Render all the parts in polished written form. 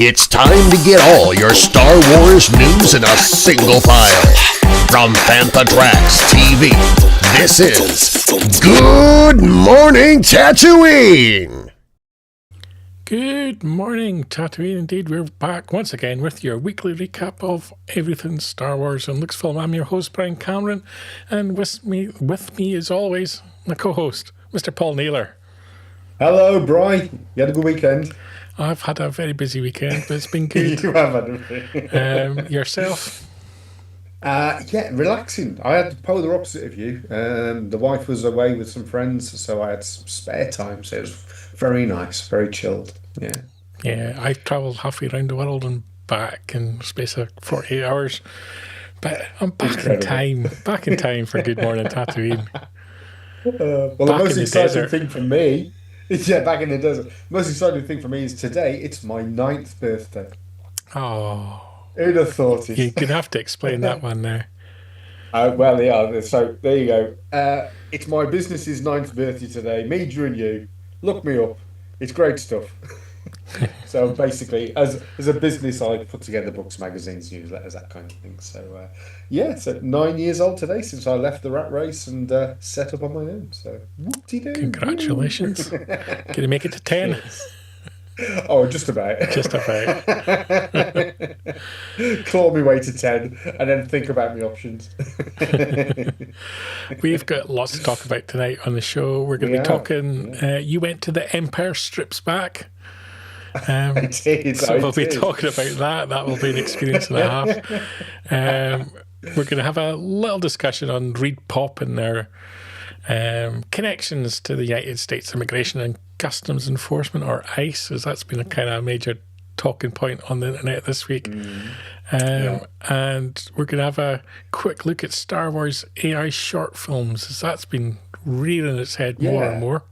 It's time to get all your Star Wars news in a single file. From Fantha Tracks TV, this is Good Morning Tatooine! Good morning, Tatooine. Indeed, we're back once again with your weekly recap of everything Star Wars and Lucasfilm. I'm your host, Brian Cameron, and with me as always, my co-host, Mr. Paul Naylor. Hello, Brian. You had a good weekend? I've had a very busy weekend, but it's been good. You have had a yourself? Yeah, relaxing. I had the polar opposite of you. The wife was away with some friends, so I had some spare time. So it was very nice, very chilled. Yeah. Yeah, I travelled halfway around the world and back in the space of 48 hours. But I'm back in time. Back in time for Good Morning Tatooine. Well, the most exciting thing for me... Yeah, back in the desert. The most exciting thing for me is today, it's my 9th birthday. Oh. Who'd have thought it? You're going to have to explain that one now. Well, yeah, so there you go. It's my business's 9th birthday today. Me, Drew, and you. Look me up. It's great stuff. So basically, as a business, I put together books, magazines, newsletters, that kind of thing. So yeah, so 9 years old today since I left the rat race and set up on my own. So whoop-de-doo. Congratulations. Can you make it to 10? Oh, just about. Just about. Claw my way to 10 and then think about my options. We've got lots to talk about tonight on the show. We're going to be talking. You went to the Empire Strips Back. I did. So we'll be talking about that. That will be an experience and a half. We're going to have a little discussion on ReedPOP and their connections to the United States Immigration and Customs Enforcement, or ICE, as that's been a kind of major talking point on the internet this week. And we're going to have a quick look at Star Wars AI short films, as that's been rearing its head more and more.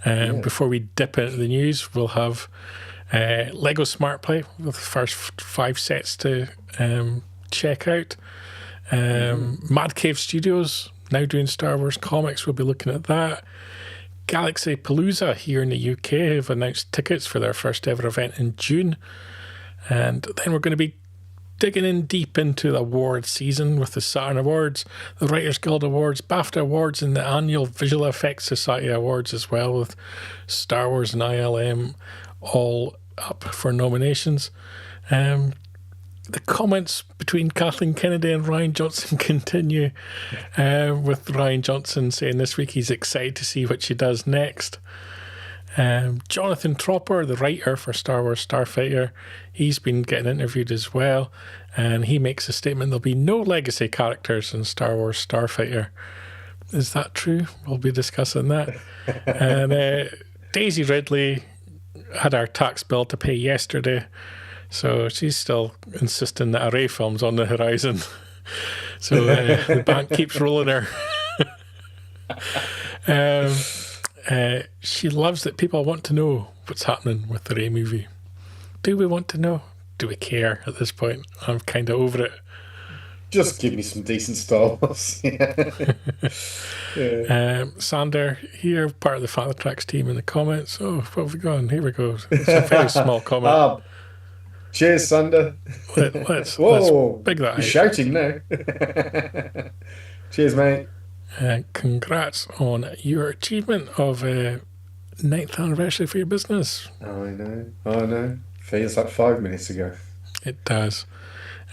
Before we dip into the news, we'll have LEGO Smart Play with the first 5 sets to check out. Mad Cave Studios, now doing Star Wars comics, we'll be looking at that. GalaxyPalooza here in the UK have announced tickets for their first ever event in June. And then we're going to be digging in deep into the award season with the Saturn Awards, the Writers Guild Awards, BAFTA Awards, and the annual Visual Effects Society Awards as well, with Star Wars and ILM all up for nominations. The comments between Kathleen Kennedy and Rian Johnson continue, with Rian Johnson saying this week he's excited to see what she does next. Jonathan Tropper, the writer for Star Wars Starfighter, he's been getting interviewed as well, and he makes a statement there'll be no legacy characters in Star Wars Starfighter. Is that true? We'll be discussing that. And Daisy Ridley had our tax bill to pay yesterday, so she's still insisting that Array film's on the horizon. So the bank keeps rolling her. She loves that people want to know what's happening with the Rey movie. Do we want to know? Do we care at this point? I'm kind of over it. Just give me some decent Star Wars. Sander here, part of the Fantha Tracks team in the comments. Oh, what have we gone? Here we go. It's a very small comment. Cheers, Sander. Let's big that out. You're shouting now. Cheers, mate. Congrats on your achievement of 9th anniversary for your business. I know. Feels like 5 minutes ago. It does.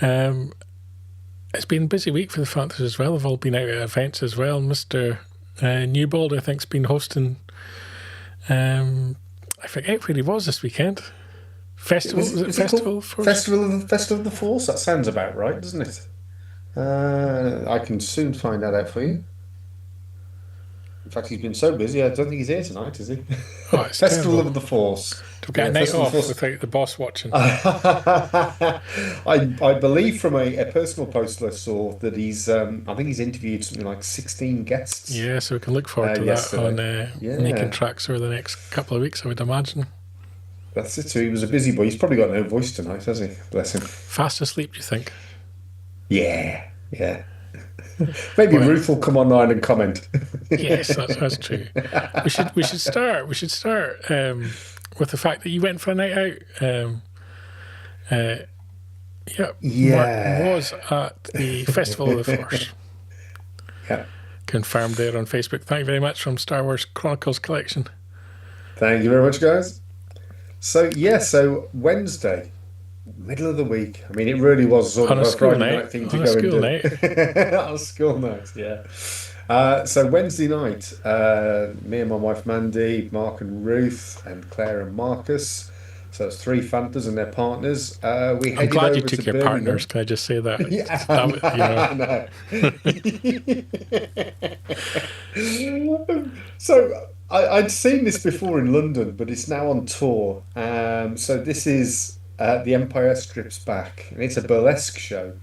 It's been a busy week for the Fanthas as well. They've all been out at events as well. Mr. Newbold, I think, has been hosting. I forget where he was this weekend. Festival? Was it Festival? Festival of the Force? That sounds about right, doesn't it? I can soon find that out for you. In fact, he's been so busy, I don't think he's here tonight, is he? Oh, it's Festival terrible. of the Force. To get a night off without the boss watching. I believe from a personal post I saw that he's, I think he's interviewed something like 16 guests. Yeah, so we can look forward to that on Making Tracks over the next couple of weeks, I would imagine. That's it. So he was a busy boy. He's probably got no voice tonight, has he? Bless him. Fast asleep, do you think? Yeah. Maybe Ruth will come online and comment. Yes, that's true. We should start with the fact that you went for a night out. Mark was at the Festival of the Force. Yeah. Confirmed there on Facebook. Thank you very much from Star Wars Chronicles Collection. Thank you very much, guys. So Wednesday, middle of the week. I mean, it really was sort of a Friday night thing to go and do. On a school night, yeah. So Wednesday night, me and my wife Mandy, Mark and Ruth, and Claire and Marcus. So it's 3 Fantas and their partners. I'm glad you took your partners. Can I just say that? Yeah, So I'd seen this before in London, but it's now on tour. So this is The Empire Strips Back, and it's a burlesque show.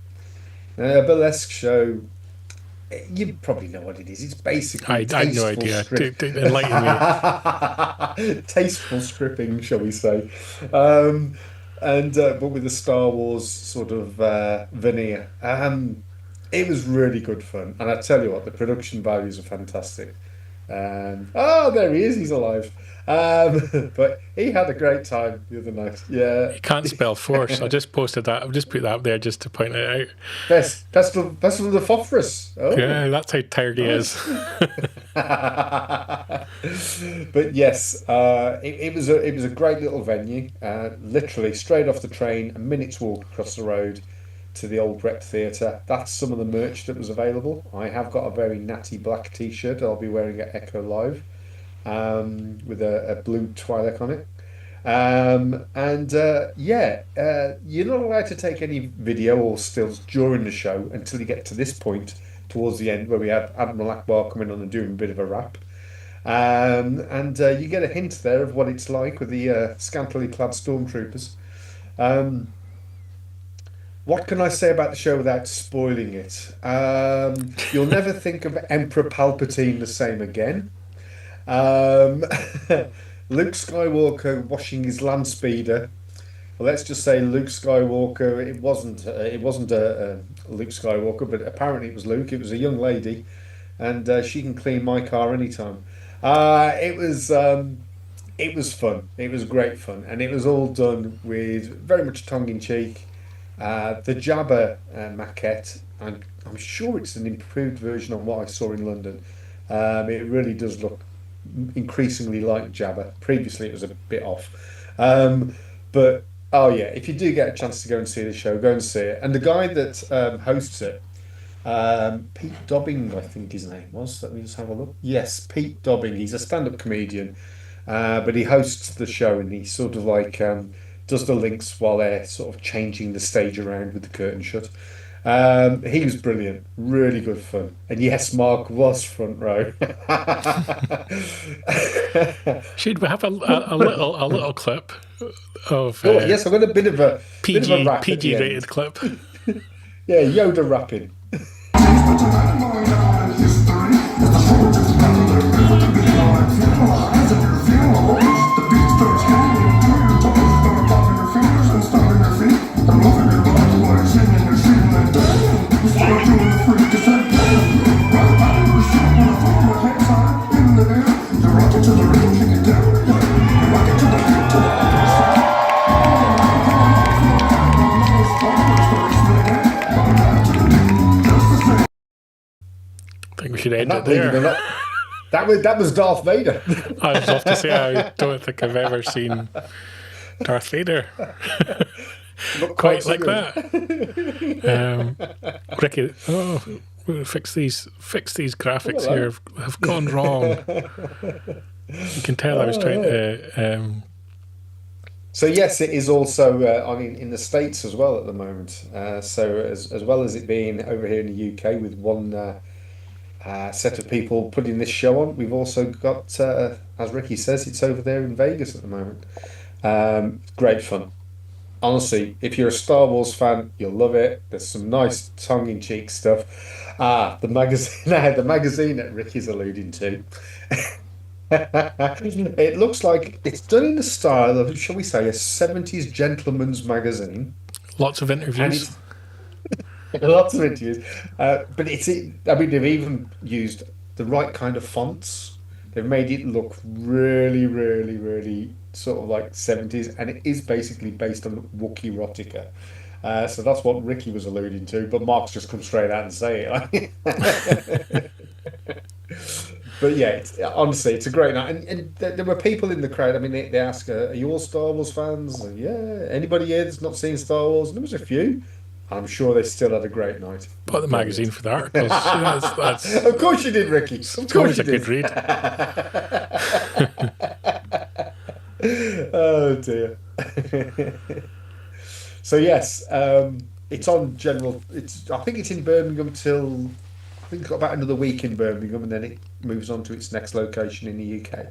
Now, a burlesque show, you probably know what it is. It's basically I had no idea. Enlighten me. Tasteful stripping, shall we say? But with a Star Wars sort of veneer. It was really good fun, and I tell you what, the production values are fantastic. There he is. He's alive. But he had a great time the other night. Yeah. He can't spell force. I just posted that. I've just put that up there just to point it out. Festival of the Phosphorus. Oh. Yeah, that's how tired he is. But yes, it was a great little venue. Literally straight off the train, a minute's walk across the road to the old Rep Theatre. That's some of the merch that was available. I have got a very natty black T-shirt I'll be wearing at Echo Live, with a blue Twi'lek on it. You're not allowed to take any video or stills during the show until you get to this point towards the end, where we have Admiral Akbar coming on and doing a bit of a rap. You get a hint there of what it's like with the scantily clad stormtroopers. What can I say about the show without spoiling it? You'll never think of Emperor Palpatine the same again. Luke Skywalker washing his land speeder. Well, let's just say Luke Skywalker. It wasn't a Luke Skywalker, but apparently it was Luke. It was a young lady, and she can clean my car anytime. It was fun. It was great fun, and it was all done with very much tongue in cheek. The Jabba maquette, I'm sure it's an improved version of what I saw in London. It really does look increasingly like Jabba. Previously it was a bit off. But oh yeah, if you do get a chance to go and see the show, go and see it. And the guy that hosts it, Pete Dobbing, I think his name was. Let me just have a look. Yes, Pete Dobbing. He's a stand-up comedian, but he hosts the show, and he sort of like does the links while they're sort of changing the stage around with the curtain shut. He was brilliant, really good fun. And yes, Mark was front row. Should we have a little clip of? Yes, I've got a bit of a PG rated clip. Yeah, Yoda rapping. I think we should end it there. That was Darth Vader. I was off to say, I don't think I've ever seen Darth Vader quite like that. Ricky, fix these graphics here have gone wrong. You can tell I was trying to. So yes, it is also in the States as well at the moment. So as well as it being over here in the UK with one set of people putting this show on, we've also got, as Ricky says, it's over there in Vegas at the moment. Great fun. Honestly, if you're a Star Wars fan, you'll love it. There's some nice tongue-in-cheek stuff. The magazine that Ricky's alluding to. It looks like it's done in the style of, shall we say, a 70s gentleman's magazine. Lots of interviews. Lots of interviews. But they've even used the right kind of fonts. They've made it look really, really, really sort of like 70s, and it is basically based on Wookiee erotica. So that's what Ricky was alluding to, but Mark's just come straight out and say it. But yeah, honestly, it's a great night. And there were people in the crowd. I mean, they ask, are you all Star Wars fans? And yeah. Anybody here that's not seen Star Wars? And there was a few. I'm sure they still had a great night. Bought the magazine for the articles. That's Of course you did, Ricky. Of course always you a good did. read. Oh dear. So yes, it's on general. I think it's in Birmingham till. I think it's got about another week in Birmingham, and then it moves on to its next location in the UK.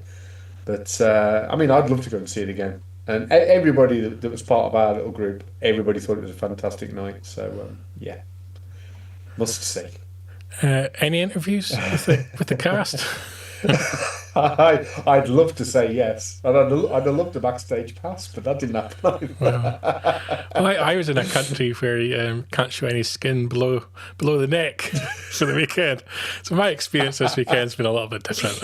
But I mean, I'd love to go and see it again. And everybody that was part of our little group, everybody thought it was a fantastic night. So yeah, must see. Any interviews with the cast? I'd love to say yes, and I'd have loved a backstage pass, but that didn't happen. Well, I was in a country where you can't show any skin below the neck for the weekend, so my experience this weekend's been a little bit different.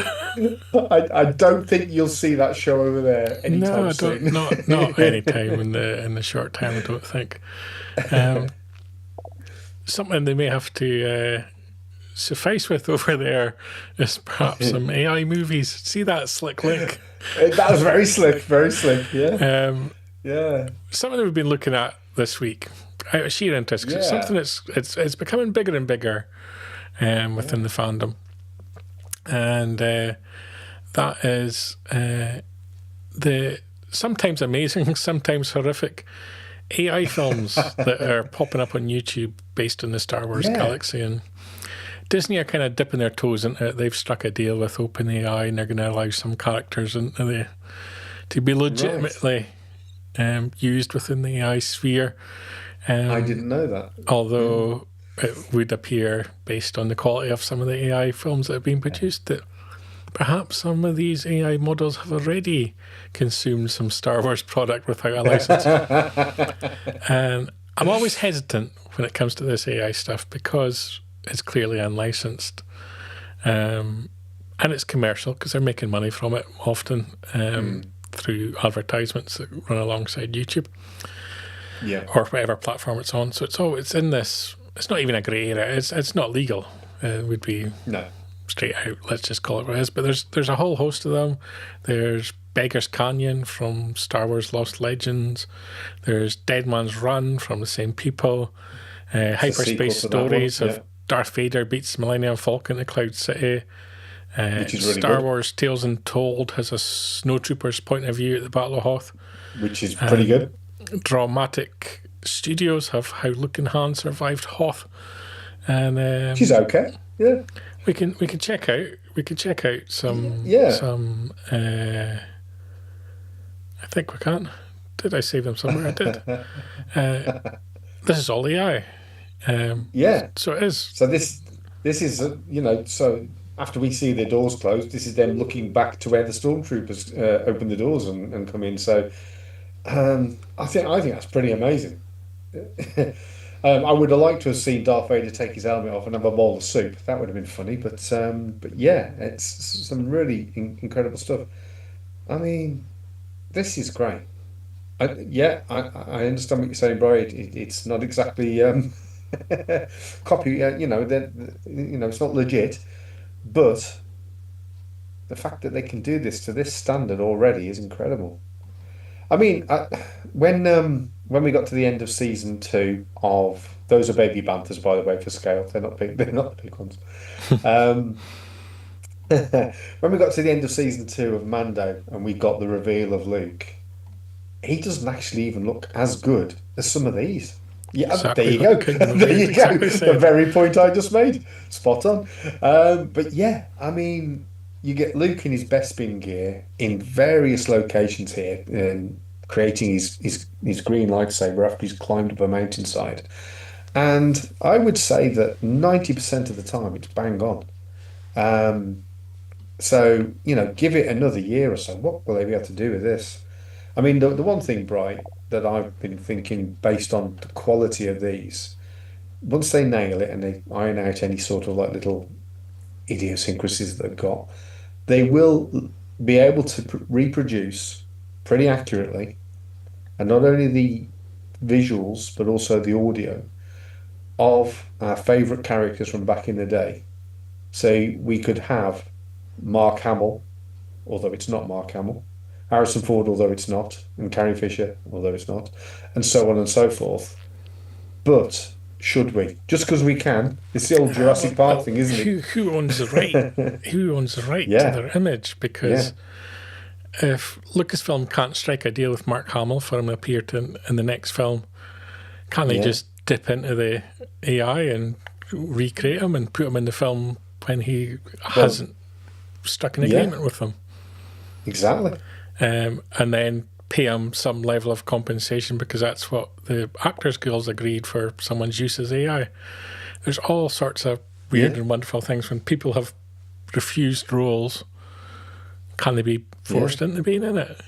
I don't think you'll see that show over there anytime soon. Not any time in the short term. I don't think. Something they may have to suffice with over there is perhaps some AI movies. See that slick link? That was very slick, yeah. Yeah. Something that we've been looking at this week out of sheer interest, 'cause it's something it's becoming bigger and bigger within the fandom, and that is the sometimes amazing, sometimes horrific AI films that are popping up on YouTube based on the Star Wars galaxy. And Disney are kind of dipping their toes into it. They've struck a deal with OpenAI, and they're going to allow some characters to be legitimately used within the AI sphere. I didn't know that. Although it would appear, based on the quality of some of the AI films that have been produced, that perhaps some of these AI models have already consumed some Star Wars product without a license. And I'm always hesitant when it comes to this AI stuff because it's clearly unlicensed, and it's commercial because they're making money from it often through advertisements that run alongside YouTube, or whatever platform it's on. So it's in this. It's not even a grey area. It's not legal. It would be straight out. Let's just call it what it is. But there's a whole host of them. There's Beggar's Canyon from Star Wars Lost Legends. There's Dead Man's Run from the same people. Hyperspace Stories of Darth Vader beats Millennium Falcon to Cloud City. Which is really Star good. Wars Tales Untold has a snowtrooper's point of view at the Battle of Hoth. Which is pretty good. Dramatic Studios have How Luke and Han Survived Hoth. And She's okay. Yeah. we can check out some I think we can. Did I save them somewhere? I did. This is all AI. So it is. So this is so after we see the doors closed, this is them looking back to where the stormtroopers open the doors and come in. So I think that's pretty amazing. I would have liked to have seen Darth Vader take his helmet off and have a bowl of soup. That would have been funny. But yeah, it's some really incredible stuff. I mean, this is great. I understand what you're saying, Brian. It's not exactly copy. It's not legit, but the fact that they can do this to this standard already is incredible. I mean, when we got to the end of season 2 of those are baby banthas, by the way, for scale. They're not big. They're not the big ones. When we got to the end of season 2 of Mando, and we got the reveal of Luke, he doesn't actually even look as good as some of these. Yeah, exactly. There you go. There you go. The very point I just made. Spot on. But yeah, I mean, you get Luke in his best spin gear in various locations here, creating his green lightsaber after he's climbed up a mountainside. And I would say that 90% of the time it's bang on. So, give it another year or so. What will they be able to do with this? I mean, the one thing, Bright, that I've been thinking based on the quality of these, once they nail it and they iron out any sort of like little idiosyncrasies that they've got, they will be able to reproduce pretty accurately, and not only the visuals but also the audio of our favourite characters from back in the day. So we could have Mark Hamill, although it's not Mark Hamill, Harrison Ford, although it's not, and Carrie Fisher, although it's not, and so on and so forth. But should we? Just because we can. It's the old Jurassic Park thing, isn't who owns the right? it? Who owns the right to Yeah, their image? Because if Lucasfilm can't strike a deal with Mark Hamill for him to appear in the next film, can't they just dip into the AI and recreate him and put him in the film when he hasn't struck an agreement with them? Exactly. And then pay him some level of compensation because that's what the Actors Guild's agreed for someone's use as AI. There's all sorts of weird and wonderful things when people have refused roles. Can they be forced into being in it?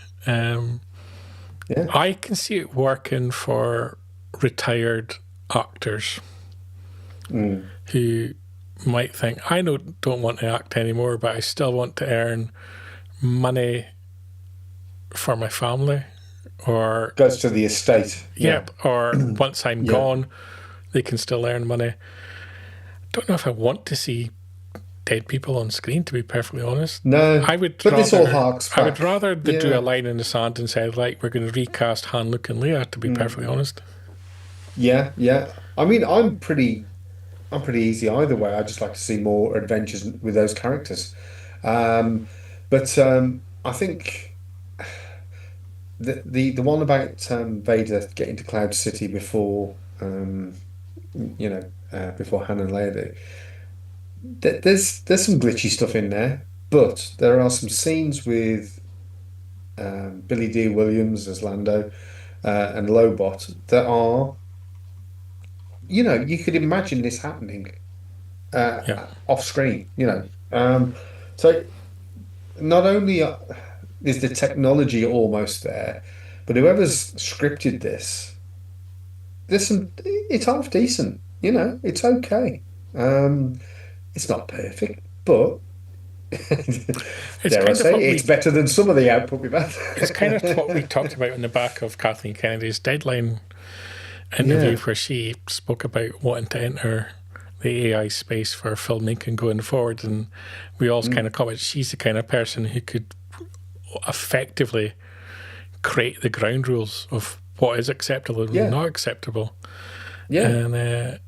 I can see it working for retired actors who might think, I don't want to act anymore, but I still want to earn money for my family, or goes to the estate. Or once I'm gone, they can still earn money. Don't know if I want to see dead people on screen, to be perfectly honest. No, I would. But this all harks back. I would rather they do a line in the sand and say, like, we're going to recast Han, Luke, and Leia. To be perfectly honest. Yeah. I mean, I'm pretty easy either way. I just like to see more adventures with those characters. But I think the one about Vader getting to Cloud City before before Han and Leia do. There's some glitchy stuff in there, but there are some scenes with Billy D. Williams as Lando and Lobot that are, you could imagine this happening off screen. So not only is the technology almost there, but whoever's scripted this, it's half decent. It's okay. It's not perfect, but dare I say, it's better than some of the output we've had. It's kind of what we talked about in the back of Kathleen Kennedy's Deadline interview, where she spoke about wanting to enter the AI space for filmmaking going forward, and we all kind of commented she's the kind of person who could effectively create the ground rules of what is acceptable and not acceptable. And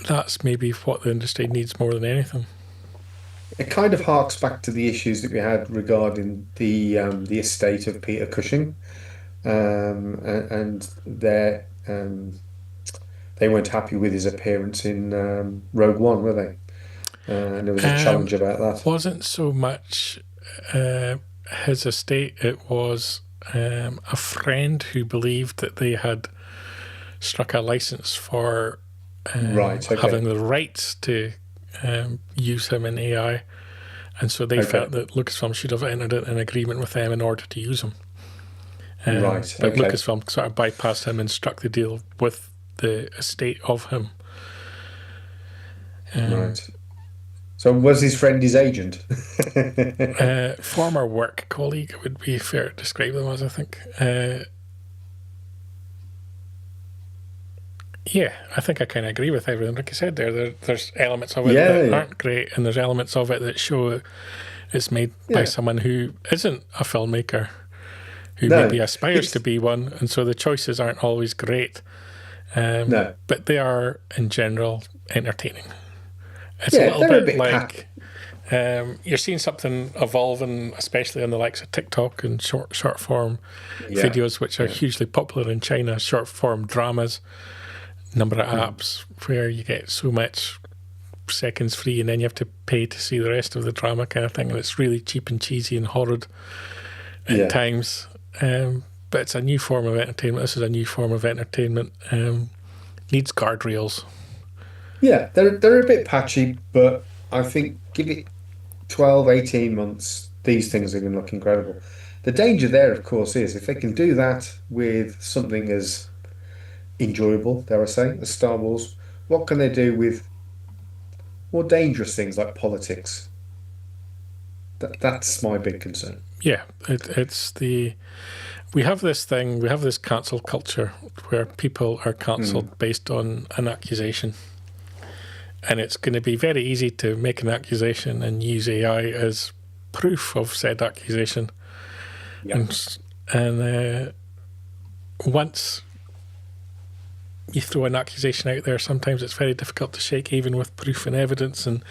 that's maybe what the industry needs more than anything. It kind of harks back to the issues that we had regarding the estate of Peter Cushing, and they weren't happy with his appearance in Rogue One, were they? And there was a challenge about that. Wasn't so much his estate; it was a friend who believed that they had struck a license for having the rights to use him in AI, and so they felt that Lucasfilm should have entered an agreement with them in order to use him. But Lucasfilm sort of bypassed him and struck the deal with the estate of him. So was his friend his agent? Former work colleague would be fair to describe them as, I think. I think I kind of agree with everything Ricky said there. There's elements of it that aren't great, and there's elements of it that show it's made by someone who isn't a filmmaker, who maybe aspires to be one, and so the choices aren't always great. But they are, in general, entertaining. It's a little bit like you're seeing something evolving, especially on the likes of TikTok and short form videos, which are hugely popular in China, short form dramas. Number of apps where you get so much seconds free and then you have to pay to see the rest of the drama kind of thing, and it's really cheap and cheesy and horrid at times, but it's a new form of entertainment. This is a new form of entertainment. Needs guardrails. They're a bit patchy, but I think give it 12, 18 months, these things are going to look incredible. The danger there, of course, is if they can do that with something as enjoyable, dare I say, as Star Wars, what can they do with more dangerous things like politics? That's my big concern. Yeah, we have this thing, we have this cancel culture where people are cancelled based on an accusation. And it's going to be very easy to make an accusation and use AI as proof of said accusation. Yep. And once you throw an accusation out there, sometimes it's very difficult to shake, even with proof and evidence. And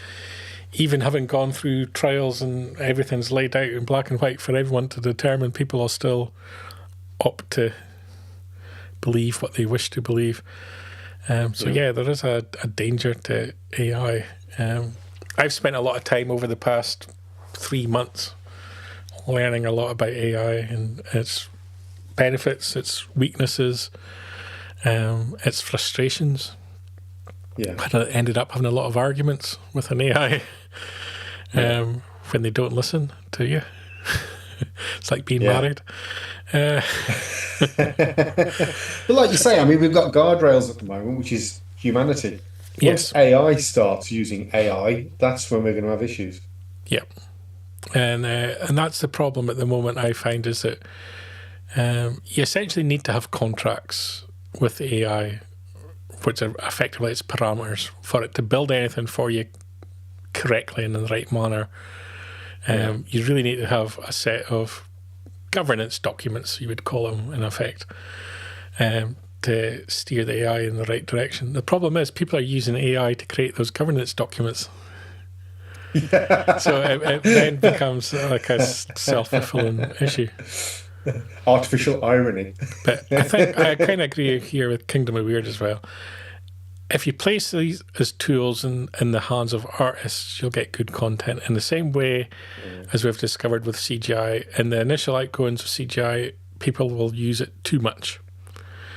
even having gone through trials and everything's laid out in black and white for everyone to determine, people will still opt to believe what they wish to believe. Yeah, there is a danger to AI. I've spent a lot of time over the past 3 months learning a lot about AI and its benefits, its weaknesses, its frustrations. Yeah. I ended up having a lot of arguments with an AI when they don't listen to you. It's like being married. But like you say, I mean, we've got guardrails at the moment, which is humanity. Yes. Once AI starts using AI, that's when we're going to have issues. Yeah. And that's the problem at the moment, I find, is that you essentially need to have contracts with AI, which are effectively its parameters, for it to build anything for you correctly and in the right manner. You really need to have a set of governance documents, you would call them, in effect, to steer the AI in the right direction. The problem is people are using AI to create those governance documents. So it then becomes like a self-fulfilling issue. Artificial irony. But I think I kind of agree here with Kingdom of Weird as well. If you place these as tools in the hands of artists, you'll get good content. In the same way as we've discovered with CGI, in the initial outgoings of CGI, people will use it too much.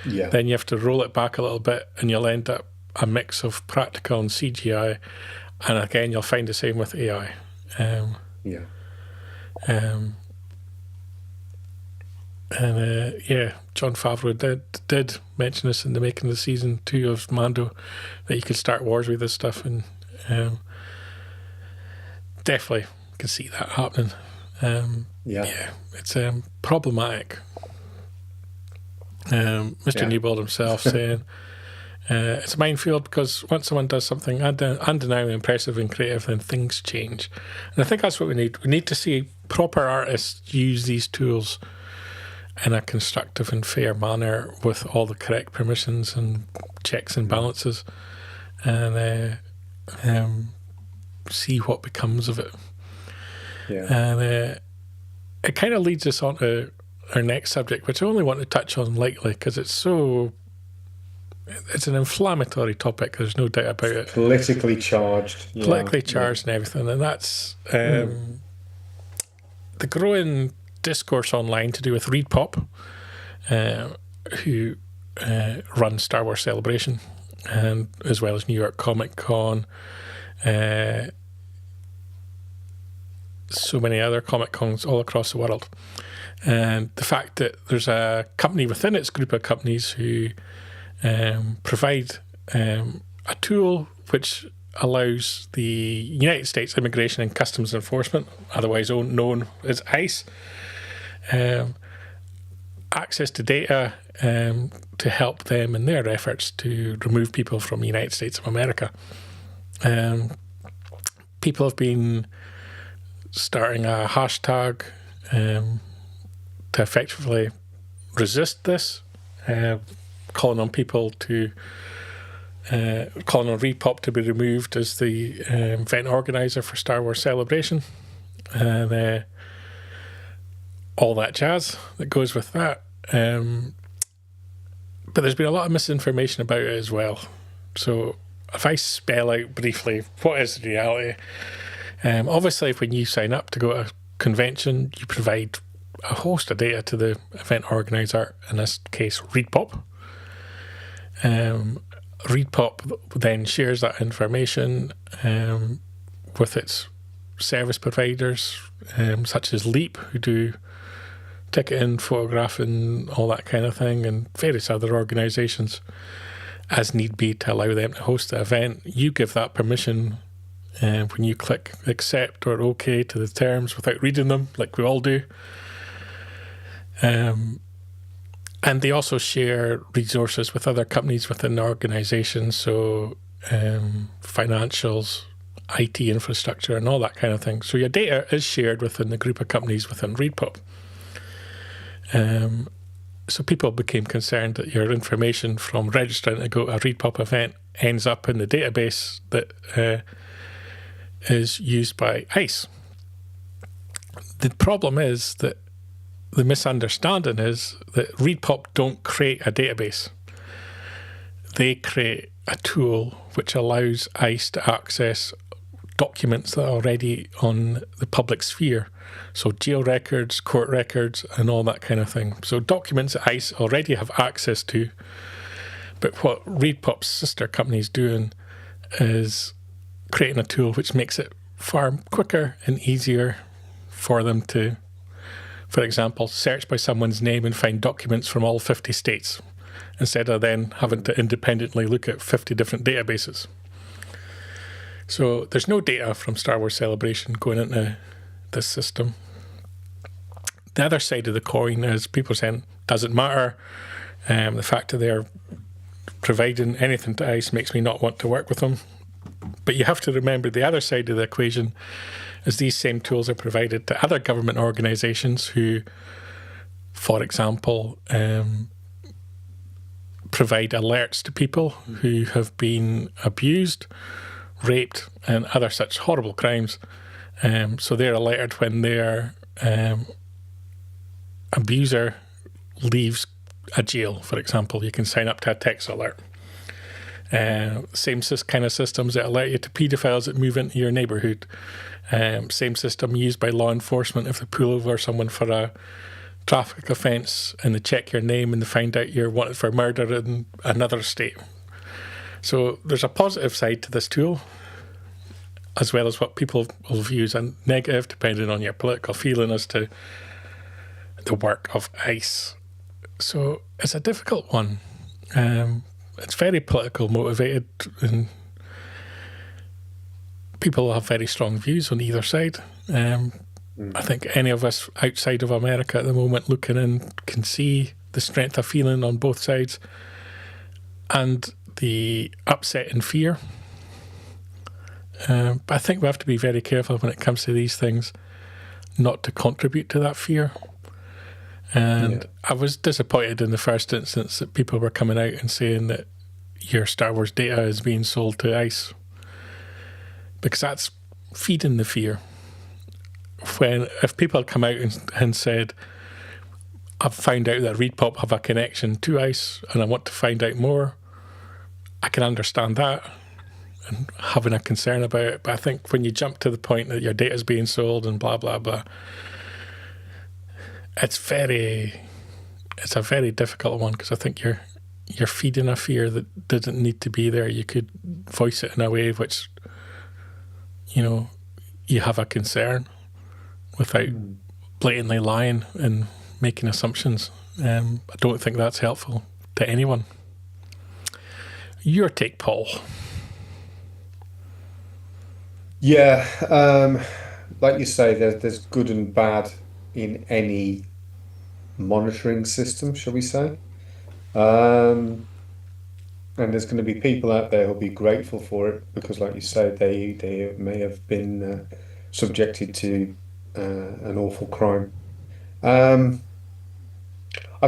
Yeah. Then you have to roll it back a little bit and you'll end up a mix of practical and CGI. And again, you'll find the same with AI. Jon Favreau did mention this in the making of season 2 of Mando, that you could start wars with this stuff, and definitely can see that happening. It's problematic. Mr. Newbold himself saying it's a minefield because once someone does something undeniably impressive and creative, then things change. And I think that's what we need. We need to see proper artists use these tools in a constructive and fair manner with all the correct permissions and checks and balances, and see what becomes of it. And it kind of leads us on to our next subject, which I only want to touch on lightly because it's an inflammatory topic, there's no doubt about it. Politically charged. Politically charged and everything, and that's the growing discourse online to do with ReedPOP, who run Star Wars Celebration, and as well as New York Comic Con, so many other Comic Cons all across the world. And the fact that there's a company within its group of companies who provide a tool which allows the United States Immigration and Customs Enforcement, otherwise known as ICE, access to data to help them in their efforts to remove people from the United States of America. People have been starting a hashtag to effectively resist this, calling on people to calling on ReedPOP to be removed as the event organizer for Star Wars Celebration, and all that jazz that goes with that. But there's been a lot of misinformation about it as well. So if I spell out briefly what is the reality, obviously when you sign up to go to a convention, you provide a host of data to the event organizer, in this case ReedPOP. ReedPOP then shares that information with its service providers, such as Leap, who do ticketing, photographing, all that kind of thing, and various other organisations, as need be, to allow them to host the event. You give that permission when you click accept or OK to the terms without reading them, like we all do. And they also share resources with other companies within the organisation, so financials, IT infrastructure, and all that kind of thing. So your data is shared within the group of companies within ReedPOP. So people became concerned that your information from registering to go to a ReedPOP event ends up in the database that is used by ICE. The problem is that the misunderstanding is that ReedPOP don't create a database. They create a tool which allows ICE to access documents that are already on the public sphere. So jail records, court records, and all that kind of thing. So documents that ICE already have access to. But what ReedPOP's sister company is doing is creating a tool which makes it far quicker and easier for them to, for example, search by someone's name and find documents from all 50 states, instead of then having to independently look at 50 different databases. So there's no data from Star Wars Celebration going into this system. The other side of the coin is people saying, doesn't matter. The fact that they're providing anything to ICE makes me not want to work with them. But you have to remember the other side of the equation is these same tools are provided to other government organisations who, for example, provide alerts to people who have been abused, raped, and other such horrible crimes. So they're alerted when their abuser leaves a jail, for example. You can sign up to a text alert. Same kind of systems that alert you to paedophiles that move into your neighbourhood. Same system used by law enforcement if they pull over someone for a traffic offence and they check your name and they find out you're wanted for murder in another state. So there's a positive side to this tool, as well as what people will view as a negative, depending on your political feeling as to the work of ICE. So it's a difficult one. It's very political motivated, and people have very strong views on either side. I think any of us outside of America at the moment looking in can see the strength of feeling on both sides and the upset and fear. But I think we have to be very careful when it comes to these things not to contribute to that fear. And I was disappointed in the first instance that people were coming out and saying that your Star Wars data is being sold to ICE, because that's feeding the fear. If people had come out and said, I've found out that ReedPOP have a connection to ICE and I want to find out more, I can understand that and having a concern about it. But I think when you jump to the point that your data is being sold and blah, blah, blah, it's a very difficult one, because I think you're feeding a fear that doesn't need to be there. You could voice it in a way which, you have a concern without blatantly lying and making assumptions. I don't think that's helpful to anyone. Your take, Paul. Yeah, like you say, there's good and bad in any monitoring system, shall we say. And there's going to be people out there who'll be grateful for it because, like you say, they may have been subjected to an awful crime. I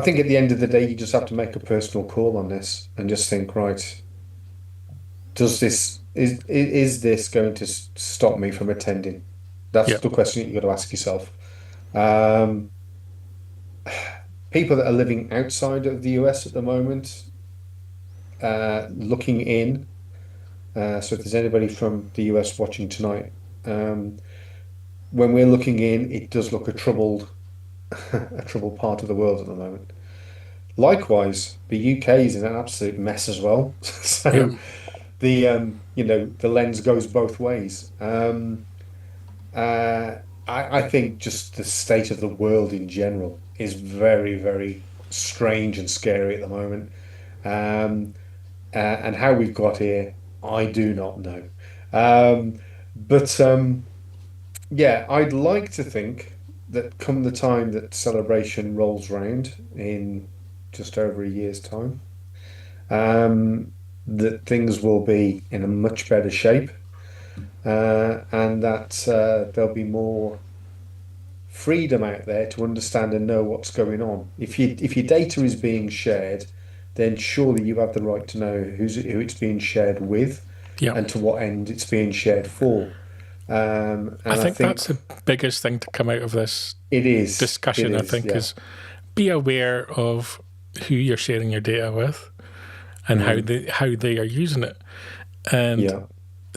think at the end of the day, you just have to make a personal call on this and just think, right, is this going to stop me from attending? That's the question you've got to ask yourself. People that are living outside of the US at the moment, looking in, so if there's anybody from the US watching tonight, when we're looking in, it does look a troubled part of the world at the moment. Likewise, the UK is in an absolute mess as well. So the lens goes both ways. I think just the state of the world in general is very, very strange and scary at the moment. And how we've got here, I do not know. But yeah, I'd like to think that come the time that Celebration rolls round in just over a year's time, that things will be in a much better shape, and that there'll be more freedom out there to understand and know what's going on. If your data is being shared, then surely you have the right to know who it's being shared with, Yeah. and to what end it's being shared for. And I I think think that's the biggest thing to come out of this it is discussion, I think, yeah. is be aware of who you're sharing your data with and how they are using it. And Yeah.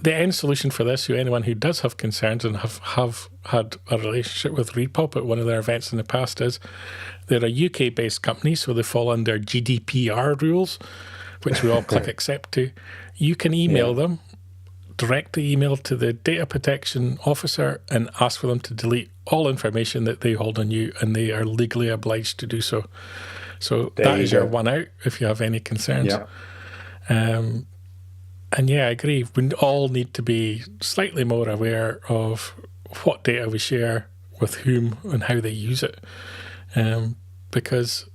the end solution for this, anyone who does have concerns and have had a relationship with ReedPOP at one of their events in the past, is they're a UK-based company, so they fall under GDPR rules, which we all click accept to. You can email them, direct the email to the data protection officer and ask for them to delete all information that they hold on you, and they are legally obliged to do so. So that is your one out if you have any concerns. Yeah. And yeah, I agree. We all need to be slightly more aware of what data we share with whom and how they use it. Because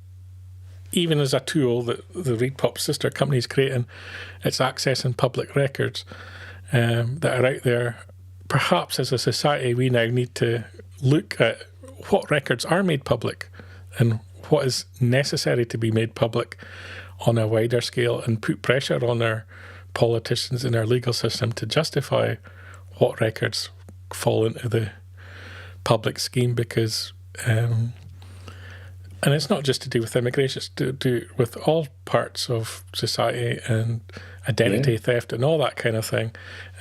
even as a tool that the ReedPOP sister company is creating, it's accessing public records that are out there. Perhaps as a society, we now need to look at what records are made public and what is necessary to be made public on a wider scale, and put pressure on our politicians in our legal system to justify what records fall into the public scheme. Because and it's not just to do with immigration, it's to do with all parts of society, and identity theft and all that kind of thing.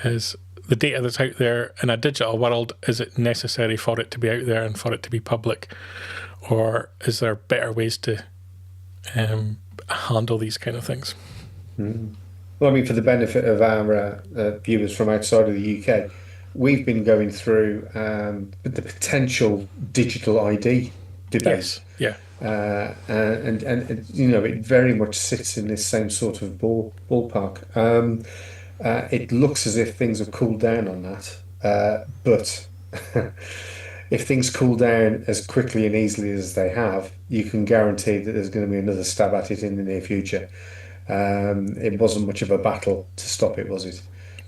Is the data that's out there in a digital world, is it necessary for it to be out there and for it to be public, or is there better ways to handle these kind of things? Well, I mean, for the benefit of our viewers from outside of the UK, we've been going through the potential digital ID debate. Yes. Yeah. And you know, it very much sits in this same sort of ballpark. It looks as if things have cooled down on that, but if things cool down as quickly and easily as they have, you can guarantee that there's going to be another stab at it in the near future. It wasn't much of a battle to stop it, was it?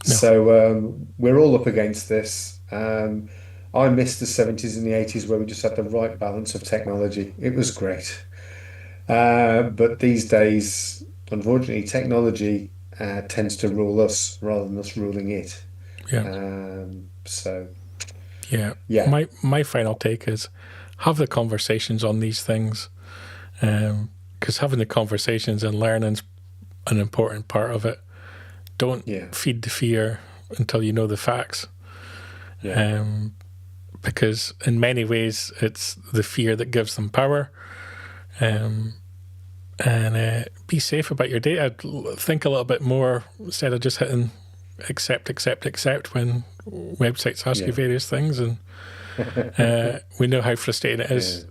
No. So we're all up against this. I missed the 70s and the 80s where we just had the right balance of technology. It was great. But these days, unfortunately, technology tends to rule us rather than us ruling it. Yeah. Yeah. My final take is have the conversations on these things, because having the conversations and learning's an important part of it. Don't feed the fear until you know the facts. Because in many ways it's the fear that gives them power. And be safe about your data. Think a little bit more instead of just hitting accept when websites ask you various things. And we know how frustrating it is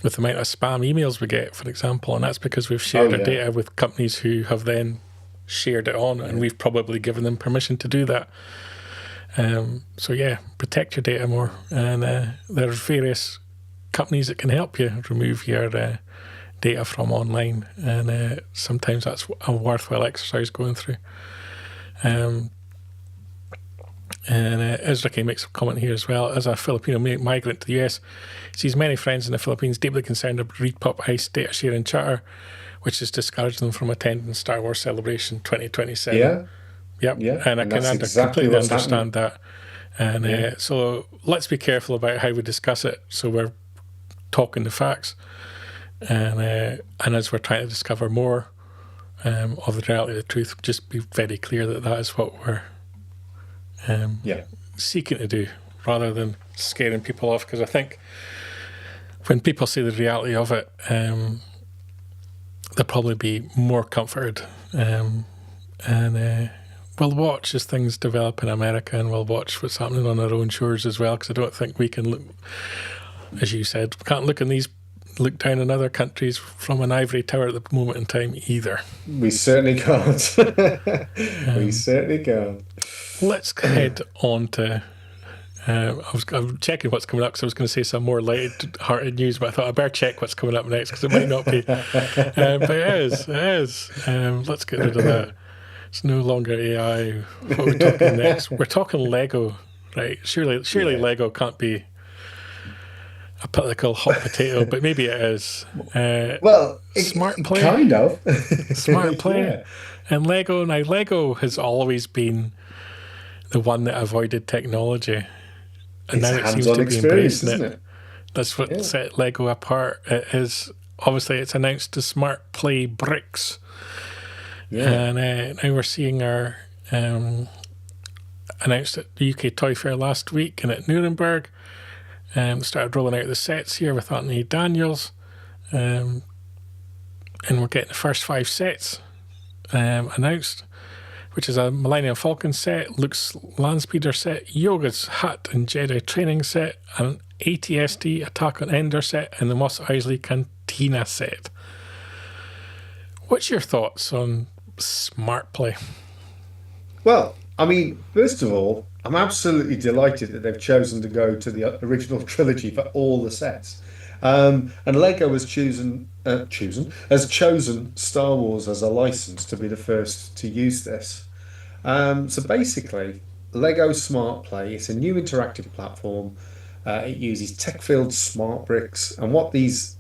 with the amount of spam emails we get, for example, and that's because we've shared our data with companies who have then shared it on, and we've probably given them permission to do that. So protect your data more, and there's various companies that can help you remove your data from online, and sometimes that's a worthwhile exercise going through. And as Ricky makes a comment here as well, as a Filipino migrant to the US, sees many friends in the Philippines deeply concerned about ReedPOP ICE data sharing charter, which has discouraged them from attending Star Wars Celebration 2027. Yeah. And I can completely understand that. And so let's be careful about how we discuss it, so we're talking the facts. And as we're trying to discover more of the reality of the truth, just be very clear that that is what we're seeking to do, rather than scaring people off. Because I think when people see the reality of it, they'll probably be more comforted. And we'll watch as things develop in America, and we'll watch what's happening on our own shores as well, because I don't think we can look, as you said, we can't look down on other countries from an ivory tower at the moment in time either. We certainly can't. We certainly can't. let's head on to. I'm checking what's coming up because I was going to say some more light-hearted news, but I thought I better check what's coming up next because it might not be. But it is. Let's get rid of that. It's no longer AI. What are we talking next? We're talking Lego, right? Surely Lego can't be a political hot potato, but maybe it is. Smart play. Kind of. Smart play. Yeah. And Lego has always been the one that avoided technology. And It's now it seems hands-on to be experience, embracing isn't it? That's what set Lego apart. It is obviously it's announced the Smart Play bricks, and now we're seeing our announced at the UK Toy Fair last week and at Nuremberg. Started rolling out the sets here with Anthony Daniels, and we're getting the first 5 sets announced, which is a Millennium Falcon set, Luke's Landspeeder set, Yoda's Hat and Jedi Training set, an ATST Attack on Endor set, and the Mos Eisley Cantina set. What's your thoughts on Smart Play? Well, I mean, first of all, I'm absolutely delighted that they've chosen to go to the original trilogy for all the sets. And Lego has chosen Star Wars as a license to be the first to use this. So basically, Lego Smart Play, it's a new interactive platform. It uses tech-filled smart bricks, and what these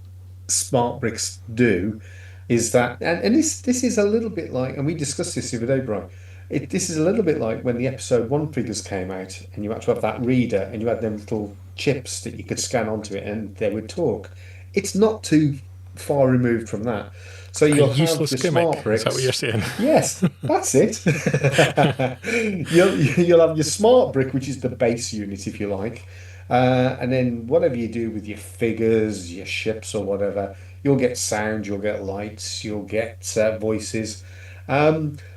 smart bricks do is that, and this is a little bit like, and we discussed this the other day, Brian. This is a little bit like when the episode 1 figures came out, and you had to have that reader, and you had them little chips that you could scan onto it, and they would talk. It's not too far removed from that. So you'll have your smart bricks. Is that what you're saying? Yes, that's it. You'll have your smart brick, which is the base unit, if you like, and then whatever you do with your figures, your ships, or whatever, you'll get sound, you'll get lights, you'll get voices.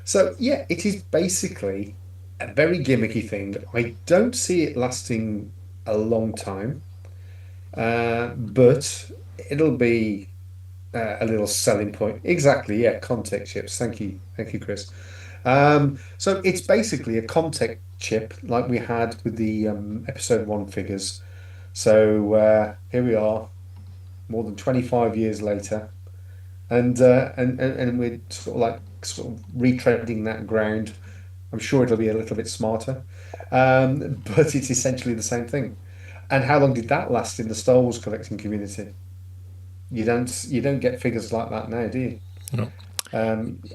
So yeah, it is basically a very gimmicky thing. I don't see it lasting a long time, but it'll be a little selling point. Exactly, yeah, contact chips. Thank you, Chris. So it's basically a contact chip like we had with the episode 1 figures. So here we are, more than 25 years later, and we're sort of retreading that ground. I'm sure it'll be a little bit smarter, but it's essentially the same thing. And how long did that last in the Star Wars collecting community? You don't get figures like that now, do you? No.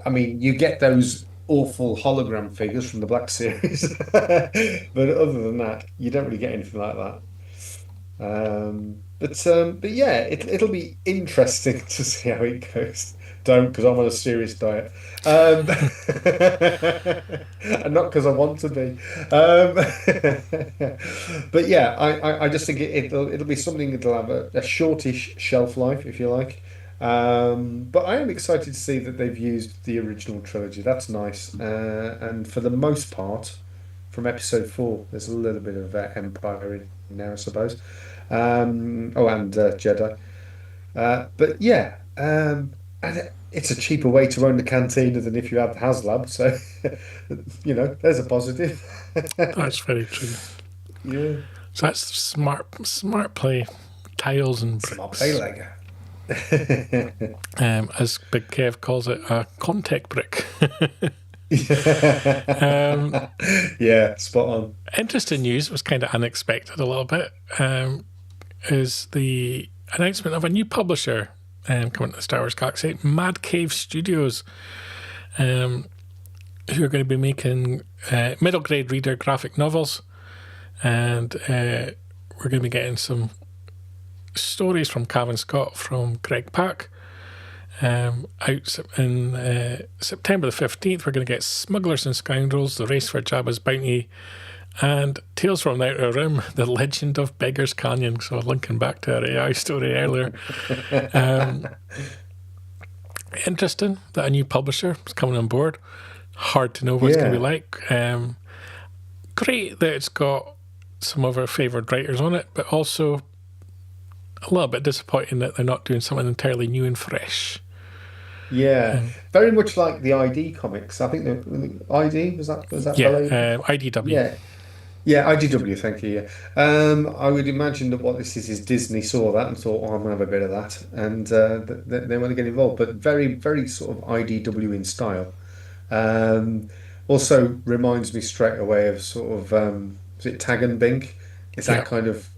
I mean, you get those awful hologram figures from the Black Series, but other than that, you don't really get anything like that. But yeah, it'll be interesting to see how it goes. Don't, because I'm on a serious diet, and not because I want to be. But yeah, I just think it'll be something that'll have a shortish shelf life, if you like. But I am excited to see that they've used the original trilogy. That's nice, and for the most part, from episode 4, there's a little bit of Empire in there, I suppose. And Jedi. But yeah. And it's a cheaper way to own the cantina than if you had the HasLab. So, there's a positive. That's very true. Yeah. So that's smart play tiles and bricks. Smart play Lego. As Big Kev calls it, a contact brick. Yeah, spot on. Interesting news, was kind of unexpected a little bit, is the announcement of a new publisher coming to the Star Wars Galaxy, Mad Cave Studios, who are going to be making middle grade reader graphic novels, and we're going to be getting some stories from Cavan Scott, from Greg Pak. Out in September the 15th, we're going to get Smugglers and Scoundrels, The Race for Jabba's Bounty, and Tales from the Outer Rim, The Legend of Beggar's Canyon. So linking back to our AI story earlier. Interesting that a new publisher is coming on board. Hard to know what it's going to be like. Great that it's got some of our favoured writers on it, but also a little bit disappointing that they're not doing something entirely new and fresh. Yeah, very much like the ID comics. I think the ID was that the label? IDW. Yeah, yeah, IDW. Thank you. Yeah, I would imagine that what this is Disney saw that and thought, "Oh, I'm gonna have a bit of that," and they want to get involved. But very, very sort of IDW in style. Um, Also reminds me straight away of sort of is it Tag and Bink? It's that Yeah, kind of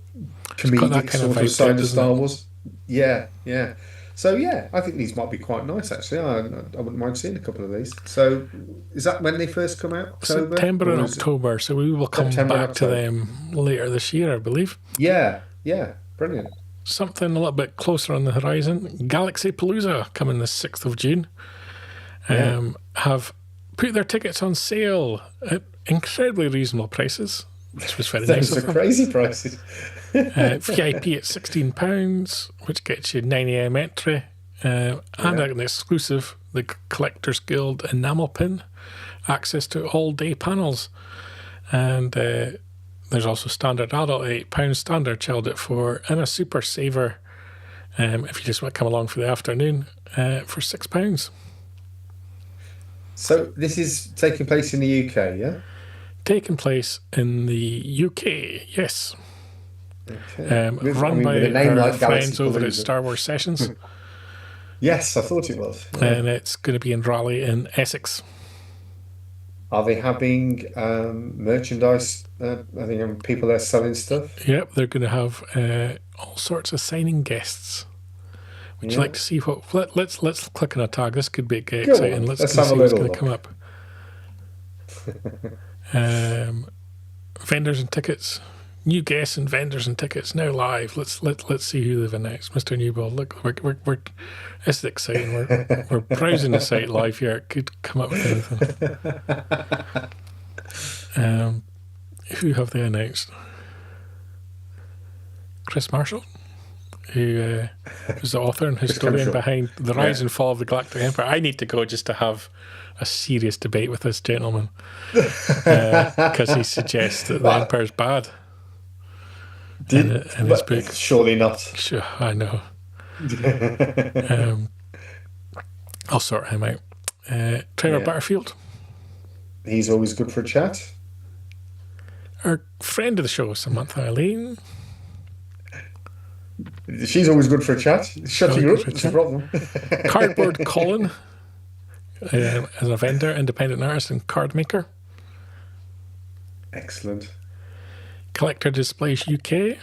it's got that comedic kind of sort of vibe to it, side of doesn't it? Star Wars. Yeah, yeah. So yeah, I think these might be quite nice actually. I wouldn't mind seeing a couple of these. So is that when they first come out? October September and or is it October, so we will come September and back to October? them later this year, I believe. Yeah, yeah, brilliant. Something a little bit closer on the horizon. GalaxyPalooza coming the 6th of June. Yeah, Have put their tickets on sale at incredibly reasonable prices, which was very nice those are of them. crazy prices. VIP at £16, which gets you 9 a.m. entry, and Yeah. an exclusive, the Collectors Guild enamel pin, access to all-day panels. And there's also standard adult £8, standard chilled at £4, and a super saver if you just want to come along for the afternoon for £6. So this is taking place in the UK, yeah? Taking place in the UK, yes. Okay. Run by with a name our like friends over at GalaxyPalooza. Star Wars Sessions, Yes, I thought it was. Yeah. and it's going to be in Raleigh in Essex. Are they having merchandise? I think people there selling stuff. Yep, they're going to have all sorts of signing guests. Would you Yeah. like to see what? Let's click on a tag. This could be Go exciting. on, Let's let's go have a see what's little going to look. come up. Vendors and tickets. New guests and vendors and tickets now live. Let's see who they've announced. Mr. Newbold, look, we're this is exciting. We're browsing the site live here. It could come up with anything. Who have they announced? Chris Marshall, who is the author and historian Marshall. behind The Rise Yeah. and Fall of the Galactic Empire. I need to go just to have a serious debate with this gentleman because he suggests that the Well, Empire's bad in his but book. surely not. Sure, I know. I'll sort him out. Trevor Yeah. Butterfield, He's always good for a chat. our friend of the show, Samantha Eileen. She's always good for a chat. Shutting her Always up good is for a a problem. Cardboard Colin, as a vendor, independent artist and card maker. Excellent. Collector Displays UK.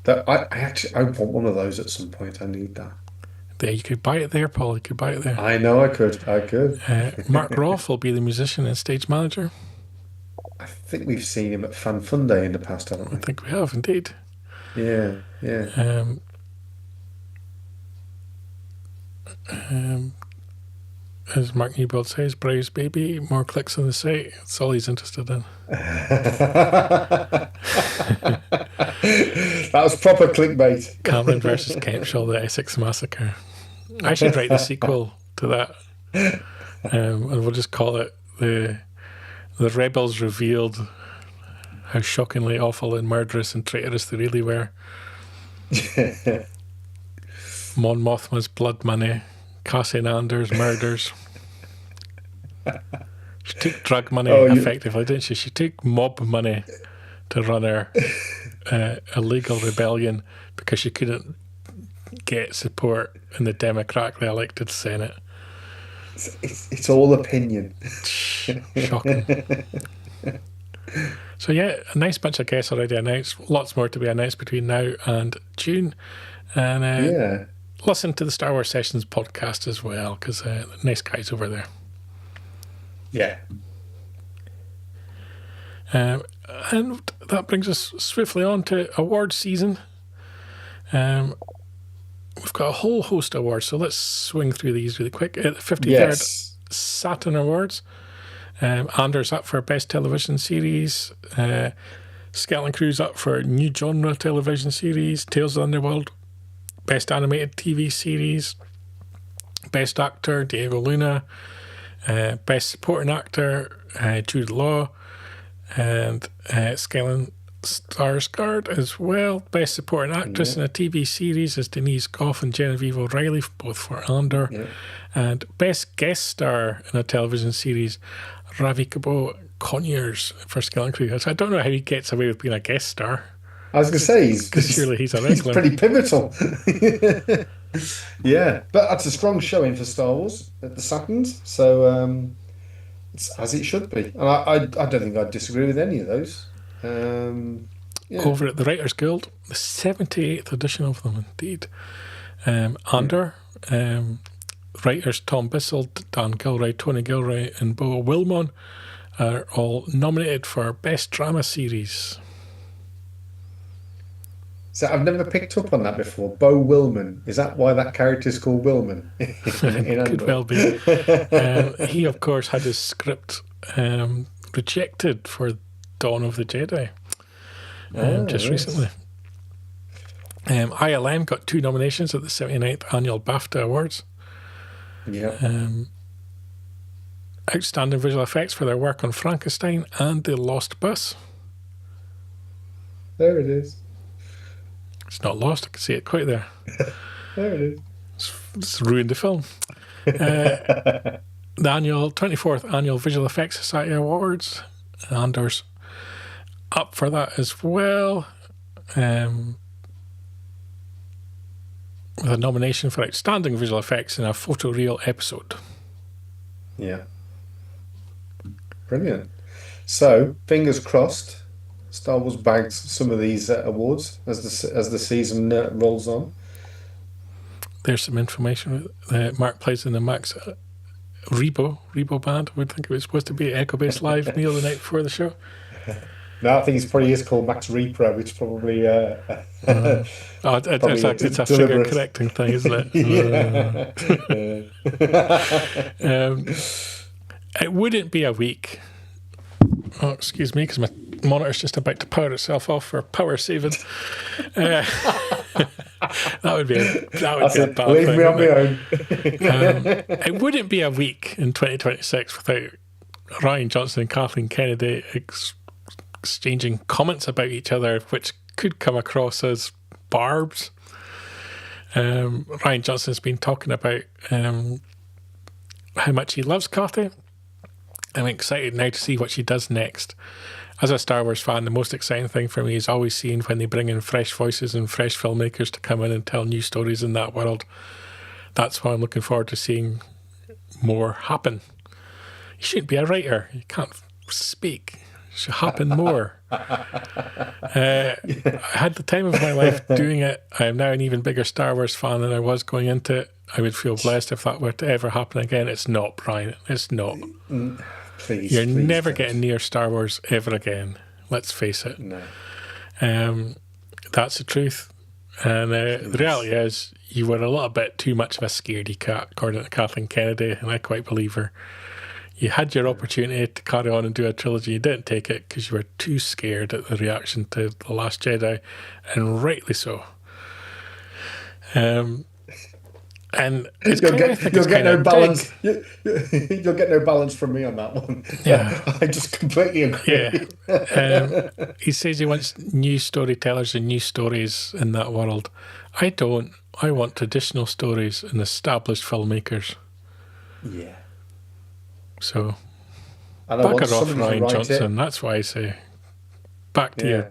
That I want one of those at some point. I need that. There, you could buy it there, Paul. You could buy it there. I know I could. I could. Mark Roth will be the musician and stage manager. I think we've seen him at Fan Fun Day in the past, haven't I we? think we have indeed. Yeah, yeah. As Mark Newbold says, browse baby, more clicks on the site. That's all he's interested in. That was proper clickbait. Cameron versus Kempshaw, the Essex Massacre. I should write the sequel to that, and we'll just call it the Rebels Revealed how shockingly awful and murderous and traitorous they really were. Mon Mothma's blood money, Cassian Anders murders. She took drug money effectively, didn't she? She took mob money to run her illegal rebellion because she couldn't get support in the democratically elected Senate. It's all opinion. Shocking. So yeah, a nice bunch of guests already announced. Lots more to be announced between now and June. And Yeah. listen to the Star Wars Sessions podcast as well, because nice guys over there. Yeah. And that brings us swiftly on to awards season. We've got a whole host of awards, so let's swing through these really quick. The 53rd Yes. Saturn Awards. Andor's up for Best Television Series. Skeleton Crew's up for New Genre Television Series. Tales of the Underworld, Best Animated TV Series. Best Actor, Diego Luna. Best Supporting Actor, Jude Law. And Skeleton Skarsgård as well. Best Supporting Actress in a TV Series is Denise Gough and Genevieve O'Reilly, both for Andor. Yeah. And Best Guest Star in a Television Series, Ravikabo Conyers for Skeleton Crew. I don't know how he gets away with being a guest star. I was going to say, because surely he's a he's regular. pretty pivotal. Yeah, but that's a strong showing for Star Wars at the second. So it's as it should be. And I don't think I'd disagree with any of those. Yeah. Over at the Writers Guild, the 78th edition of them, indeed. Andor, writers Tom Bissell, Dan Gilroy, Tony Gilroy, and Bo Wilmon are all nominated for Best Drama Series. So I've never picked up on that before. Bo Wilman. Is that why that character's called Wilman? Could well be. He, of course, had his script rejected for Dawn of the Jedi just recently. ILM got 2 nominations at the 79th Annual BAFTA Awards. Yeah. Outstanding visual effects for their work on Frankenstein and The Lost Bus. There it is. It's not lost, I can see it quite there. There it is. It's ruined the film. The 24th Annual Visual Effects Society Awards, Andor's up for that as well. With a nomination for Outstanding Visual Effects in a photoreal episode. Yeah. Brilliant. So, fingers crossed, Star Wars bags some of these awards as the season rolls on. There's some information. Mark plays in the Max Rebo band. I would think it was supposed to be Echo Base Live, Neil, the night before the show. No, I think it probably is called Max Repro, which probably... it's a figure correcting thing, isn't it? It wouldn't be a week. Oh, excuse me, because my monitor's just about to power itself off for power saving. That would be a bad thing. Leave me on my own. It wouldn't be a week in 2026 without Rian Johnson and Kathleen Kennedy exchanging comments about each other, which could come across as barbs. Rian Johnson's been talking about how much he loves Kathy. I'm excited now to see what she does next. As a Star Wars fan, the most exciting thing for me is always seeing when they bring in fresh voices and fresh filmmakers to come in and tell new stories in that world. That's why I'm looking forward to seeing more happen. You shouldn't be a writer. You can't speak. It should happen more. I had the time of my life doing it. I am now an even bigger Star Wars fan than I was going into it. I would feel blessed if that were to ever happen again. It's not, Brian. It's not. Please, You're never don't. getting near Star Wars ever again. Let's face it. No. That's the truth. And the reality is, you were a little bit too much of a scaredy cat, according to Kathleen Kennedy, and I quite believe her. You had your opportunity to carry on and do a trilogy. You didn't take it because you were too scared at the reaction to The Last Jedi, and rightly so. And it's you'll get no balance. Big. You'll get no balance from me on that one. Yeah, I just completely agree. Yeah. He says he wants new storytellers and new stories in that world. I don't. I want traditional stories and established filmmakers. Yeah. So, and bugger off, Rian Johnson. That's why I say, back to you.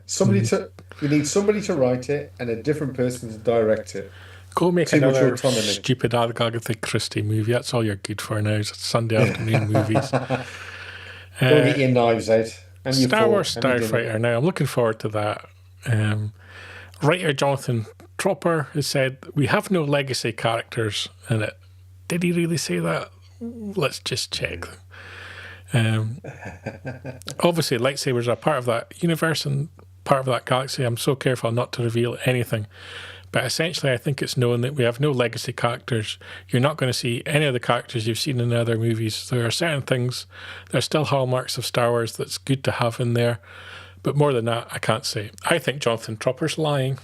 We need somebody to write it and a different person to direct it. Go make another stupid Agatha Christie movie. That's all you're good for now. It's Sunday afternoon movies. Go get your knives out. And Star Wars Starfighter. Now, I'm looking forward to that. Writer Jonathan Tropper has said, we have no legacy characters in it. Did he really say that? Let's just check. Obviously, lightsabers are part of that universe and part of that galaxy. I'm so careful not to reveal anything. But essentially, I think it's known that we have no legacy characters. You're not going to see any of the characters you've seen in other movies. There are certain things, there's still hallmarks of Star Wars that's good to have in there. But more than that, I can't say. I think Jonathan Tropper's lying.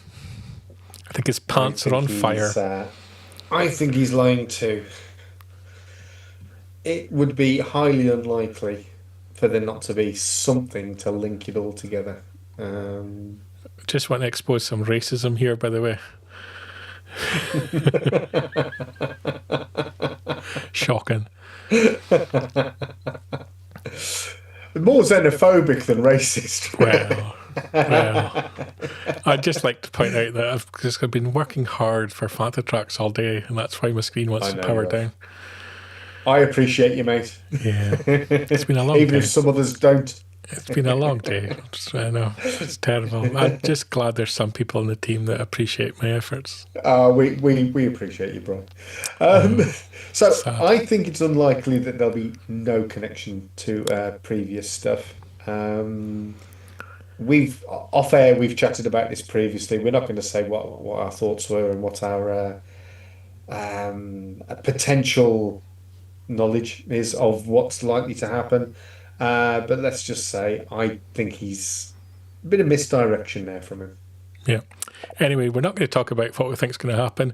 I think his pants are on fire. I think he's lying too. It would be highly unlikely for there not to be something to link it all together. Just want to expose some racism here, by the way. Shocking. More xenophobic than racist. Well, I'd just like to point out that I've been working hard for Fanta Tracks all day, and that's why my screen wants to power down. I appreciate you, mate. Yeah, it's been a long Even day. if some others don't. It's been a long day. I know, it's terrible. I'm just glad there's some people on the team that appreciate my efforts. We appreciate you, Brian. So sad. I think it's unlikely that there'll be no connection to previous stuff. We've off air. We've chatted about this previously. We're not going to say what our thoughts were and what our potential knowledge is of what's likely to happen. But let's just say I think he's a bit of misdirection there from him. Yeah. Anyway, we're not going to talk about what we think is going to happen.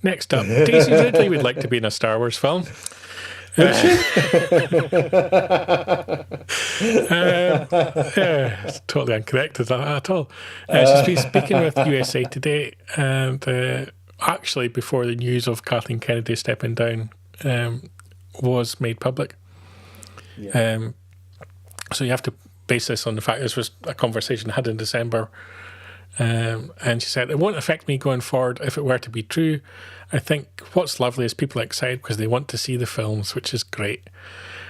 Next up, Daisy Ridley would like to be in a Star Wars film. It's totally unconnected at all. She's been speaking with USA Today, and actually before the news of Kathleen Kennedy stepping down was made public. Yeah. So you have to base this on the fact this was a conversation had in December. And she said, it won't affect me going forward if it were to be true. I think what's lovely is people are excited because they want to see the films, which is great.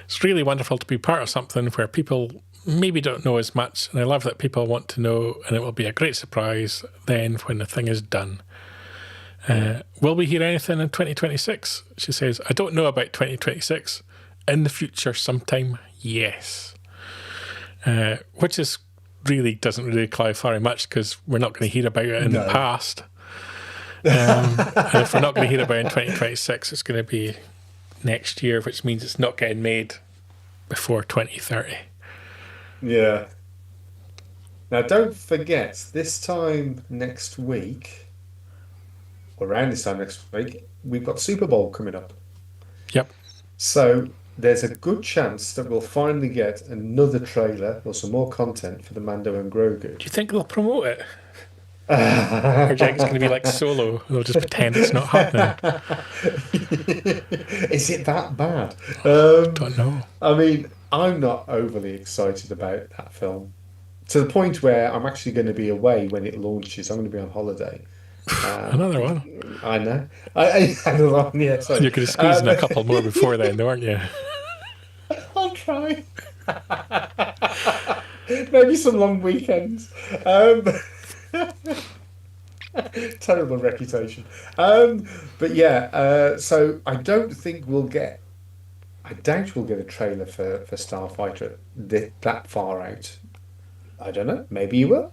It's really wonderful to be part of something where people maybe don't know as much. And I love that people want to know, and it will be a great surprise then when the thing is done. Will we hear anything in 2026? She says, I don't know about 2026. In the future sometime, yes. Which is really doesn't really clarify much because we're not going to hear about it in the past. And if we're not going to hear about it in 2026, it's going to be next year, which means it's not getting made before 2030. Yeah. Now, don't forget, this time next week, or around this time next week, we've got Super Bowl coming up. Yep. So there's a good chance that we'll finally get another trailer or some more content for the Mando and Grogu. Do you think they'll promote it? Or do you think it's going to be like Solo? They'll just pretend it's not happening. Is it that bad? Don't know. I mean, I'm not overly excited about that film. To the point where I'm actually going to be away when it launches. I'm going to be on holiday. Another one. I know. Another one, yeah. Sorry. You're going to squeeze in a couple more before then, aren't you? I'll try. Maybe some long weekends. Terrible reputation. But yeah, so I doubt we'll get a trailer for Starfighter that far out. I don't know. Maybe you will.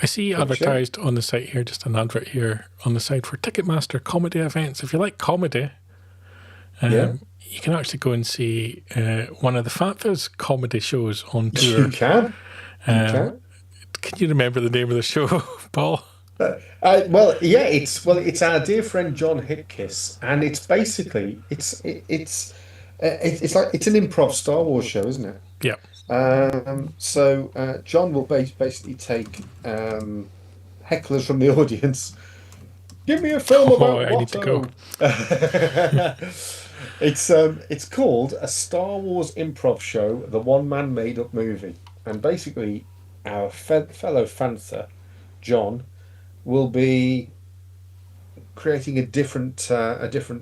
I see advertised on the site here, just an advert here on the site for Ticketmaster comedy events. If you like comedy, you can actually go and see one of the Fanta's comedy shows on tour. You can. Can you remember the name of the show, Paul? It's our dear friend John Hipkiss, and it's basically it's like it's an improv Star Wars show, isn't it? Yeah. So John will basically take hecklers from the audience. Give me a film about I need to go. It's called a Star Wars improv show, the one-man made-up movie, and basically our fellow Fantha, John, will be creating a different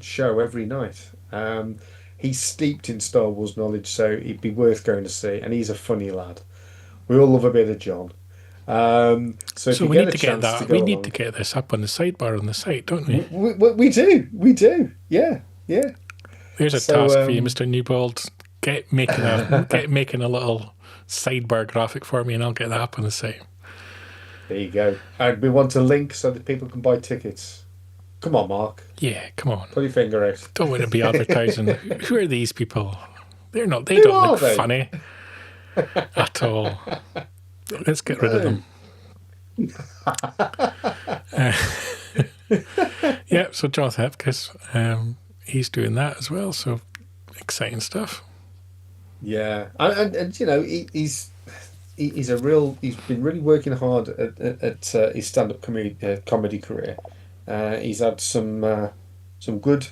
show every night. He's steeped in Star Wars knowledge, so it'd be worth going to see. And he's a funny lad. We all love a bit of John. So we need to get that. We need to get this up on the sidebar on the site, don't we? We do. Yeah. There's a task for you, Mr. Newbold. Get making a little sidebar graphic for me, and I'll get that up on the site. There you go. And we want a link so that people can buy tickets. Come on, Mark. Yeah, come on. Put your finger out. Don't want to be advertising. Who are these people? They don't look funny at all. Let's get rid of them. Yeah, so Jonathan Hipkiss, he's doing that as well. So exciting stuff. Yeah, and you know he's he's a real. He's been really working hard at his stand-up comedy career. He's had some good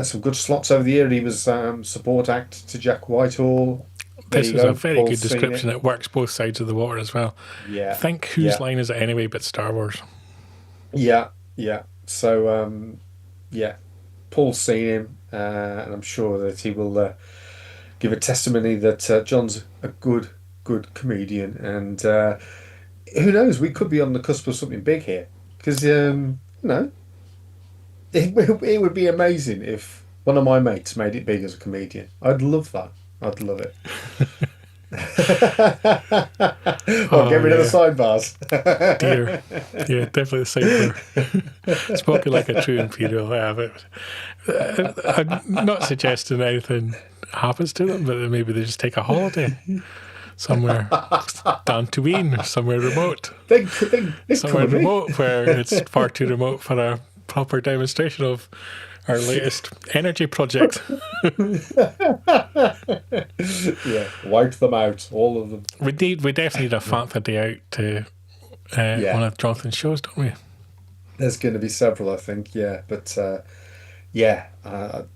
some good slots over the year. He was support act to Jack Whitehall. There This you is a go. very Paul's good seen description. it. It works both sides of the water as well. I Yeah, think whose yeah, line is it anyway but Star Wars? yeah, yeah. So yeah, Paul's seen him, and I'm sure that he will give a testimony that John's a good comedian, and who knows, we could be on the cusp of something big here because it would be amazing if one of my mates made it big as a comedian. I'd love that. I'd love it. Well, Oh get rid of the yeah, sidebars. dear. Yeah, definitely the same for spoken like a true imperial. Yeah, but I'm not suggesting anything happens to them, but maybe they just take a holiday somewhere down Tatooine or somewhere remote. They'd Somewhere come with me. remote where it's far too remote for a proper demonstration of our latest energy project. Yeah, wipe them out, all of them. We definitely need a Fantha day out to one of Jonathan's shows, don't we? There's going to be several, I think. Yeah, but yeah,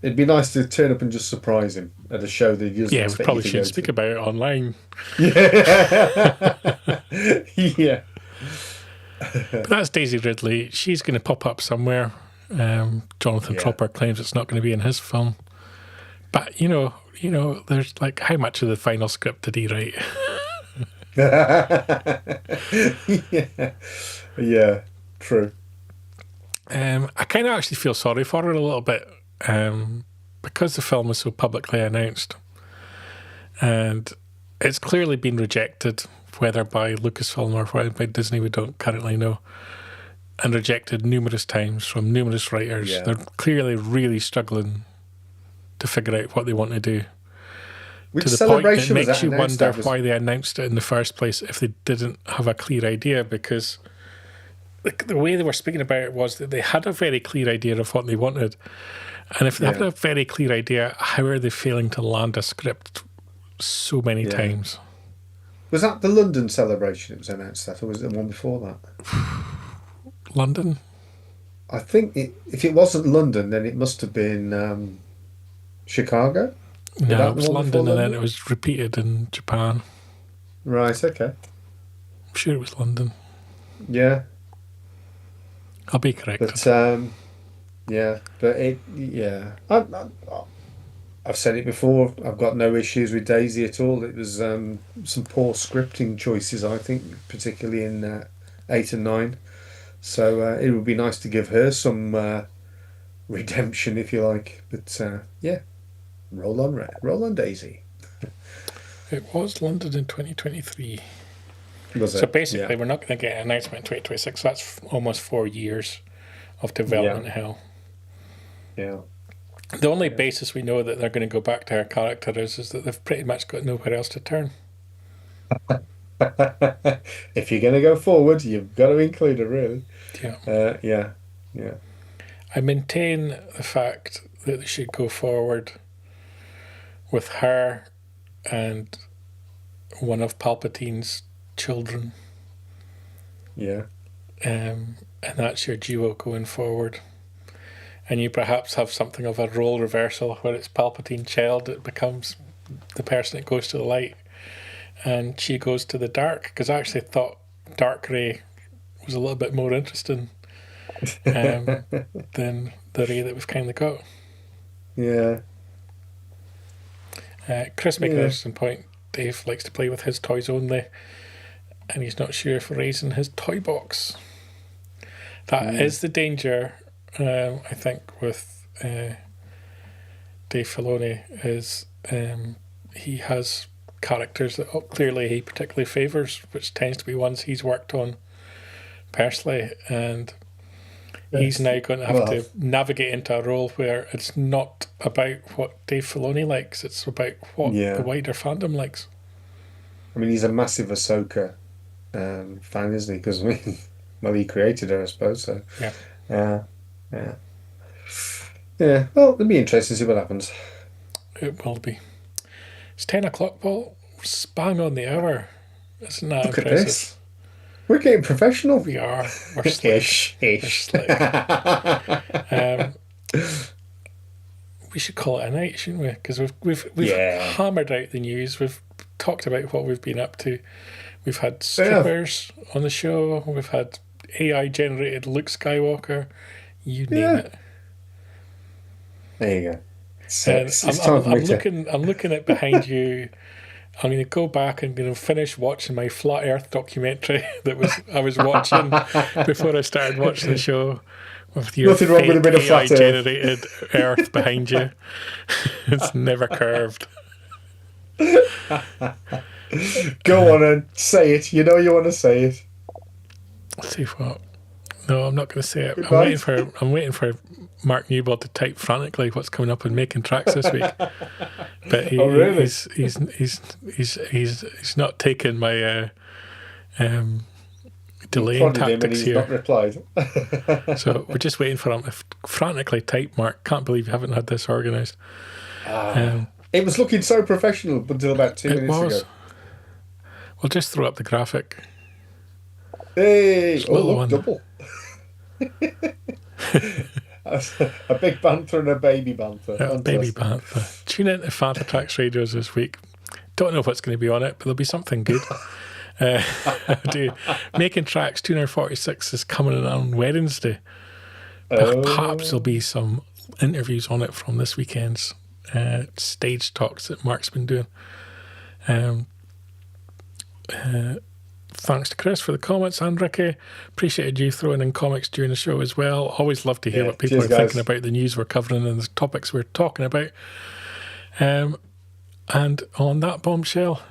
it'd be nice to turn up and just surprise him at a show that he doesn't Yeah, we expect you probably to should go speak to. about it online. Yeah, yeah, But that's Daisy Ridley. She's going to pop up somewhere. Jonathan yeah. Tropper claims it's not going to be in his film. But, there's like, how much of the final script did he write? Yeah, yeah, true. I kind of actually feel sorry for her a little bit because the film was so publicly announced. And it's clearly been rejected, whether by Lucasfilm or whether by Disney, we don't currently know, and rejected numerous times from numerous writers. Yeah. They're clearly really struggling to figure out what they want to do. Which To the point that celebration was makes that you announced? wonder That was why they announced it in the first place if they didn't have a clear idea, because the way they were speaking about it was that they had a very clear idea of what they wanted. And if they have Yeah. a very clear idea, how are they failing to land a script so many Yeah. times? Was that the London celebration it was announced that, or was it the one before that? London? I think if it wasn't London, then it must have been Chicago. No, that it was the one London, before and then London? it was repeated in Japan. Right. Okay. I'm sure it was London. Yeah. I'll be corrected. But yeah. But I've said it before. I've got no issues with Daisy at all. It was some poor scripting choices, I think, particularly in 8 and 9. So it would be nice to give her some redemption, if you like. But yeah, roll on, Daisy. It was London in 2023. Was So it? basically, Yeah. we're not going to get an announcement in 2026. So that's almost 4 years of development hell. Yeah. The only basis we know that they're going to go back to her character is that they've pretty much got nowhere else to turn. If you're going to go forward, you've got to include her, really. Yeah. Yeah. I maintain the fact that they should go forward with her and one of Palpatine's children. Yeah. And that's your duo going forward. And you perhaps have something of a role reversal where it's Palpatine child that becomes the person that goes to the light and she goes to the dark, because I actually thought Dark Ray was a little bit more interesting than the Ray that we've kind of got. Yeah. Chris making an Yeah. interesting point. Dave likes to play with his toys only, and he's not sure if Ray's in his toy box. That is the danger, I think, with Dave Filoni, is he has characters that clearly he particularly favours, which tends to be ones he's worked on personally, and he's now going to have to navigate into a role where it's not about what Dave Filoni likes, it's about what the wider fandom likes. I mean, he's a massive Ahsoka fan, isn't he? Because, I mean, well, he created her, I suppose, so. Yeah. Yeah. Yeah, well, it'll be interesting to see what happens. It will be. It's 10 o'clock, Paul. We're bang on the hour. It's not Look impressive. at this. We're getting professional. We are. We're slick. Ish. We should call it a night, shouldn't we? Because we've hammered out the news. We've talked about what we've been up to. We've had strippers on the show. We've had AI generated Luke Skywalker. You name it. There you go. I'm looking at behind you. I'm going to go back and finish watching my Flat Earth documentary that I was watching before I started watching the show. With your nothing wrong with a bit of flat generated Earth behind you. It's never curved. Go on and say it. You know you want to say it. See what? No, I'm not going to say it. Goodbye. I'm waiting for Mark Newbold to type frantically what's coming up in Making Tracks this week. But really? he's not taking my delaying tactics he's here. not replied. So we're just waiting for him to frantically type. Mark, can't believe you haven't had this organised. It was looking so professional until about 2 minutes ago. We'll just throw up the graphic. Hey, little one. double. A big banther and a baby banther. A baby banther. Tune in to Fanta Tracks Radios this week. Don't know what's going to be on it, but there'll be something good. Making Tracks 246 is coming in on Wednesday. Perhaps there'll be some interviews on it from this weekend's stage talks that Mark's been doing. Thanks to Chris for the comments and Ricky. Appreciated you throwing in comics during the show as well. Always love to hear what people are thinking about the news we're covering and the topics we're talking about. And on that bombshell,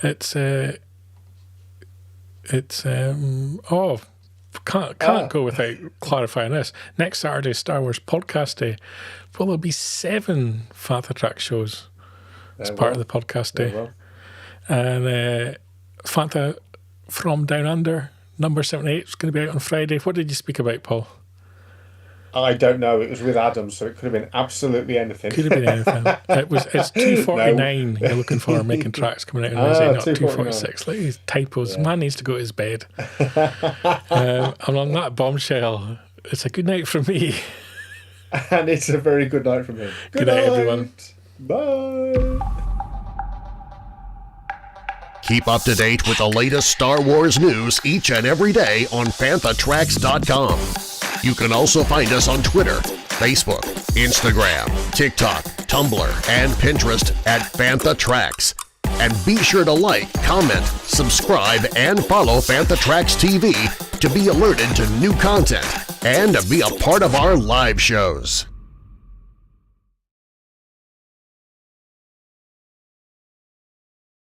can't go without clarifying this. Next Saturday, Star Wars Podcast Day. Well, there'll be 7 Fanta Track shows as part of the podcast day. And Fanta from Down Under, number 78, is going to be out on Friday. What did you speak about, Paul? I don't know. It was with Adam, so it could have been absolutely anything. Could have been anything. It's 2:49. You're looking for Making Tracks coming out on Wednesday, not 2:46. Look at these typos. Man needs to go to his bed. And on that bombshell, it's a good night from me. And it's a very good night from him. Good night, everyone. Bye. Keep up to date with the latest Star Wars news each and every day on FanthaTracks.com. You can also find us on Twitter, Facebook, Instagram, TikTok, Tumblr, and Pinterest at Fantha Tracks. And be sure to like, comment, subscribe, and follow Fantha Tracks TV to be alerted to new content and to be a part of our live shows.